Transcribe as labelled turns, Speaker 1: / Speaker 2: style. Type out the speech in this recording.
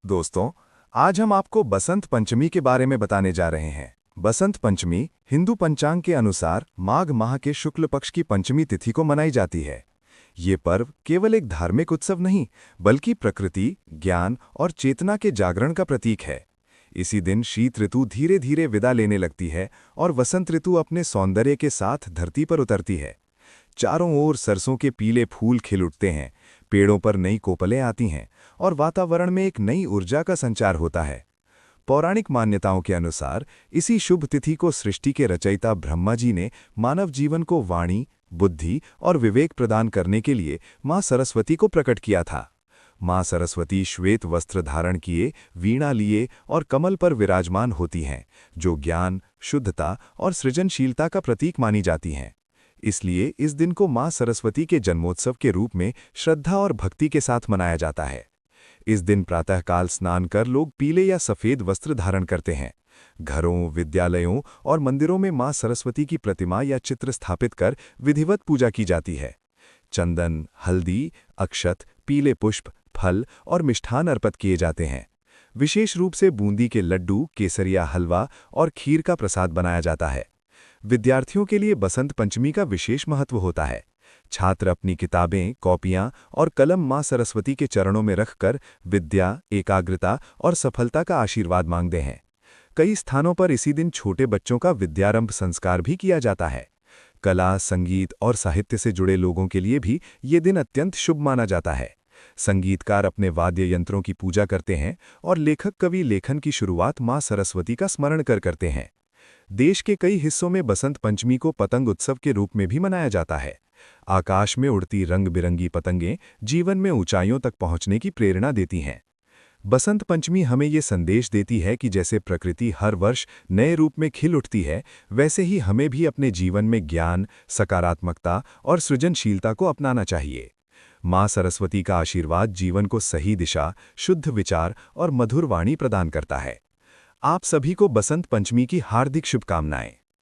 Speaker 1: दोस्तों, आज हम आपको बसंत पंचमी के बारे में बताने जा रहे हैं। बसंत पंचमी हिंदू पंचांग के अनुसार माघ माह के शुक्ल पक्ष की पंचमी तिथि को मनाई जाती है। ये पर्व केवल एक धार्मिक उत्सव नहीं, बल्कि प्रकृति, ज्ञान और चेतना के जागरण का प्रतीक है। इसी दिन शीत ऋतु धीरे धीरे विदा लेने लगती है और वसंत ऋतु अपने सौंदर्य के साथ धरती पर उतरती है। चारों ओर सरसों के पीले फूल खिल उठते हैं, पेड़ों पर नई कोपलें आती हैं और वातावरण में एक नई ऊर्जा का संचार होता है। पौराणिक मान्यताओं के अनुसार इसी शुभ तिथि को सृष्टि के रचयिता ब्रह्मा जी ने मानव जीवन को वाणी, बुद्धि और विवेक प्रदान करने के लिए मां सरस्वती को प्रकट किया था। मां सरस्वती श्वेत वस्त्र धारण किए, वीणा लिए और कमल पर विराजमान होती हैं, जो ज्ञान, शुद्धता और सृजनशीलता का प्रतीक मानी जाती हैं। इसलिए इस दिन को मां सरस्वती के जन्मोत्सव के रूप में श्रद्धा और भक्ति के साथ मनाया जाता है। इस दिन प्रातःकाल स्नान कर लोग पीले या सफेद वस्त्र धारण करते हैं। घरों, विद्यालयों और मंदिरों में मां सरस्वती की प्रतिमा या चित्र स्थापित कर विधिवत पूजा की जाती है। चंदन, हल्दी, अक्षत, पीले पुष्प, फल और मिष्ठान अर्पित किए जाते हैं। विशेष रूप से बूंदी के लड्डू, केसरिया हलवा और खीर का प्रसाद बनाया जाता है। विद्यार्थियों के लिए बसंत पंचमी का विशेष महत्व होता है। छात्र अपनी किताबें, कॉपियां और कलम मां सरस्वती के चरणों में रखकर विद्या, एकाग्रता और सफलता का आशीर्वाद मांगते हैं। कई स्थानों पर इसी दिन छोटे बच्चों का विद्यारंभ संस्कार भी किया जाता है। कला, संगीत और साहित्य से जुड़े लोगों के लिए भी ये दिन अत्यंत शुभ माना जाता है। संगीतकार अपने वाद्य यंत्रों की पूजा करते हैं और लेखक कवि लेखन की शुरुआत मां सरस्वती का स्मरण कर करते हैं। देश के कई हिस्सों में बसंत पंचमी को पतंग उत्सव के रूप में भी मनाया जाता है। आकाश में उड़ती रंग बिरंगी पतंगें जीवन में ऊंचाइयों तक पहुंचने की प्रेरणा देती हैं। बसंत पंचमी हमें ये संदेश देती है कि जैसे प्रकृति हर वर्ष नए रूप में खिल उठती है, वैसे ही हमें भी अपने जीवन में ज्ञान, सकारात्मकता और सृजनशीलता को अपनाना चाहिए। मां सरस्वती का आशीर्वाद जीवन को सही दिशा, शुद्ध विचार और मधुर वाणी प्रदान करता है। आप सभी को बसंत पंचमी की हार्दिक शुभकामनाएं।